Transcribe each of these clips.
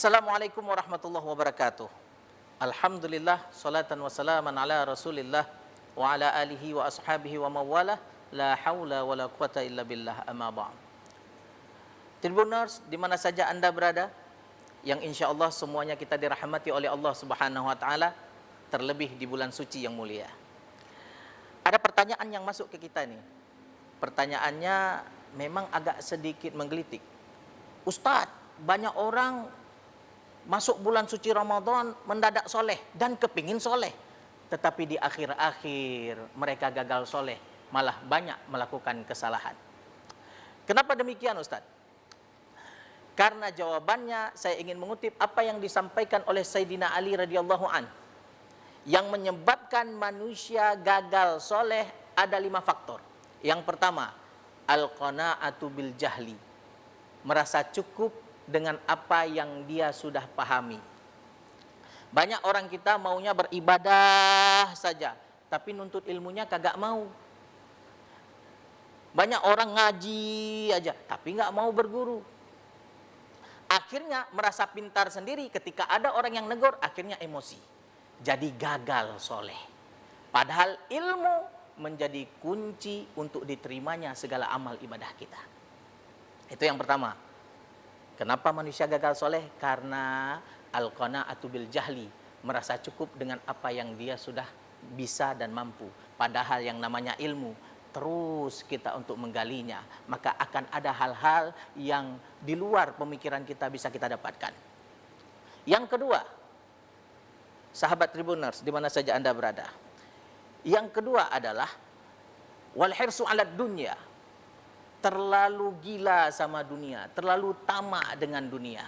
Assalamualaikum warahmatullahi wabarakatuh. Alhamdulillah, salatan wa salaman ala rasulillah wa ala alihi wa ashabihi wa mawalah. La hawla wa la quwata illa billah, amma ba'd. Tribuners, di mana saja Anda berada, yang insya Allah semuanya kita dirahmati oleh Allah Subhanahu wa Ta'ala, terlebih di bulan suci yang mulia. Ada pertanyaan yang masuk ke kita nih. Pertanyaannya memang agak sedikit menggelitik. Ustadz, banyak orang masuk bulan suci Ramadan mendadak soleh dan kepingin soleh, tetapi di akhir-akhir mereka gagal soleh, malah banyak melakukan kesalahan. Kenapa demikian, Ustadz? Karena jawabannya saya ingin mengutip apa yang disampaikan oleh Sayyidina Ali radhiyallahu an. Yang menyebabkan manusia gagal soleh ada 5 faktor. Yang pertama, al-qana'atu bil jahli, merasa cukup dengan apa yang dia sudah pahami. Banyak orang kita maunya beribadah saja, tapi nuntut ilmunya kagak mau. Banyak orang ngaji aja, tapi nggak mau berguru. Akhirnya merasa pintar sendiri, ketika ada orang yang negor, akhirnya emosi. Jadi gagal soleh. Padahal ilmu menjadi kunci untuk diterimanya segala amal ibadah kita. Itu yang pertama. Kenapa manusia gagal soleh? Karena al-qana'atu bil jahli, merasa cukup dengan apa yang dia sudah bisa dan mampu. Padahal yang namanya ilmu, terus kita untuk menggalinya, maka akan ada hal-hal yang di luar pemikiran kita bisa kita dapatkan. Yang kedua, sahabat Tribuners, di mana saja Anda berada. Yang kedua adalah wal hirsu 'alad dunya, terlalu gila sama dunia, terlalu tamak dengan dunia.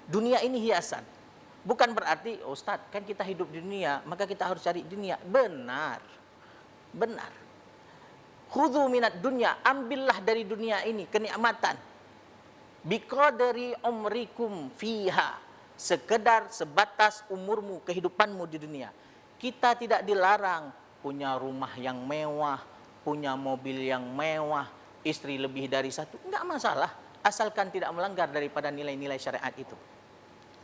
Dunia ini hiasan. Bukan berarti, oh Ustadz, kan kita hidup di dunia, maka kita harus cari dunia. Benar. Benar. Khudhu minat dunya, ambillah dari dunia ini kenikmatan. Biqadri umrikum fiha, sekedar sebatas umurmu, kehidupanmu di dunia. Kita tidak dilarang punya rumah yang mewah, punya mobil yang mewah, istri lebih dari satu, enggak masalah, asalkan tidak melanggar daripada nilai-nilai syariat itu.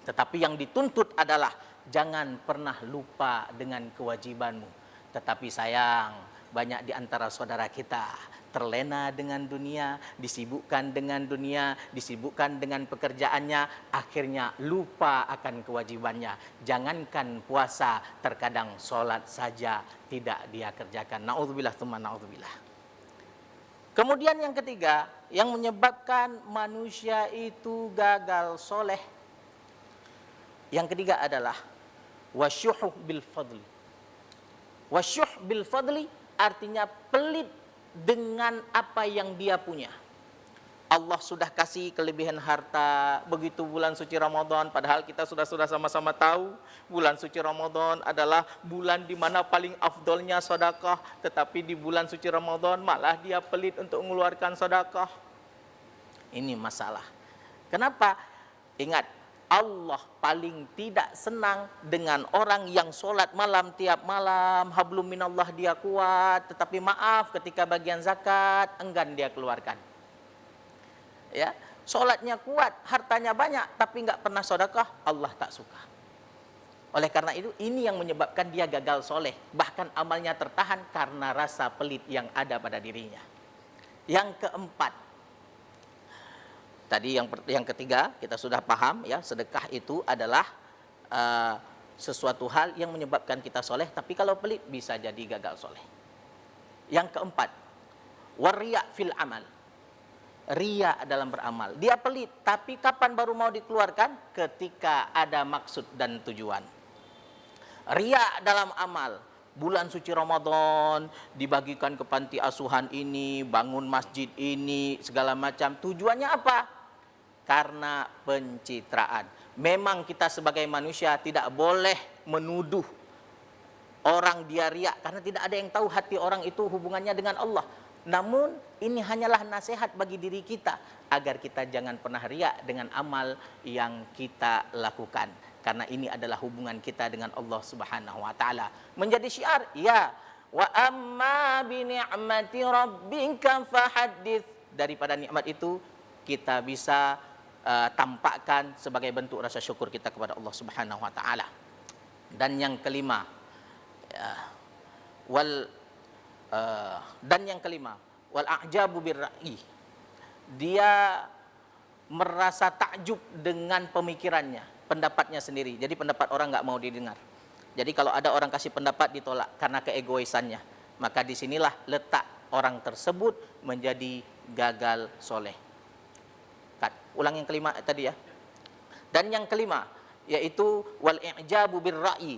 Tetapi yang dituntut adalah jangan pernah lupa dengan kewajibanmu. Tetapi sayang, banyak di antara saudara kita terlena dengan dunia, disibukkan dengan dunia, disibukkan dengan pekerjaannya, akhirnya lupa akan kewajibannya. Jangankan puasa, terkadang sholat saja tidak dia kerjakan. Na'udzubillah tsumma na'udzubillah. Kemudian yang ketiga, yang menyebabkan manusia itu gagal soleh, yang ketiga adalah wasyuh bil fadli. Wasyuh bil fadli artinya pelit dengan apa yang dia punya. Allah sudah kasih kelebihan harta, begitu bulan suci Ramadan, padahal kita sudah sama-sama tahu bulan suci Ramadan adalah bulan di mana paling afdolnya sedekah, tetapi di bulan suci Ramadan malah dia pelit untuk mengeluarkan sedekah. Ini masalah. Kenapa? Ingat, Allah paling tidak senang dengan orang yang sholat malam tiap malam, hablum minallah dia kuat, tetapi maaf ketika bagian zakat enggan dia keluarkan. Ya, sholatnya kuat, hartanya banyak, tapi nggak pernah sedekah, Allah tak suka. Oleh karena itu, ini yang menyebabkan dia gagal soleh, bahkan amalnya tertahan karena rasa pelit yang ada pada dirinya. Yang keempat, tadi yang ketiga kita sudah paham ya, sedekah itu adalah sesuatu hal yang menyebabkan kita soleh, tapi kalau pelit bisa jadi gagal soleh. Yang keempat, wariya fil amal, riya dalam beramal. Dia pelit, tapi kapan baru mau dikeluarkan? Ketika ada maksud dan tujuan. Riya dalam amal, bulan suci Ramadan dibagikan ke panti asuhan ini, bangun masjid ini, segala macam. Tujuannya apa? Karena pencitraan. Memang kita sebagai manusia tidak boleh menuduh orang dia riya, karena tidak ada yang tahu hati orang itu hubungannya dengan Allah. Namun ini hanyalah nasihat bagi diri kita agar kita jangan pernah riya dengan amal yang kita lakukan, karena ini adalah hubungan kita dengan Allah Subhanahu wa taala. Menjadi syiar, ya, wa amma bi ni'mati rabbika fahaddits. Daripada nikmat itu kita bisa tampakkan sebagai bentuk rasa syukur kita kepada Allah Subhanahu wa taala. Dan yang kelima, wal a'jabu birra'i. Dia merasa takjub dengan pemikirannya, pendapatnya sendiri. Jadi pendapat orang nggak mau didengar. Jadi kalau ada orang kasih pendapat ditolak karena keegoisannya, maka disinilah letak orang tersebut menjadi gagal soleh. Ulang yang kelima tadi ya. Dan yang kelima yaitu wal i'jabu birra'i,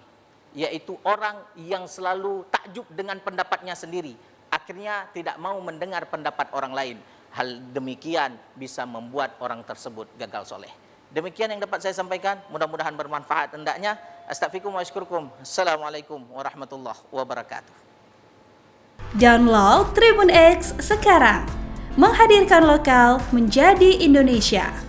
yaitu orang yang selalu takjub dengan pendapatnya sendiri, akhirnya tidak mau mendengar pendapat orang lain. Hal demikian bisa membuat orang tersebut gagal soleh. Demikian yang dapat saya sampaikan, mudah-mudahan bermanfaat hendaknya. Astaghfirukum wa asykurukum. Assalamualaikum warahmatullahi wabarakatuh. Download Tribun X sekarang, menghadirkan lokal menjadi Indonesia.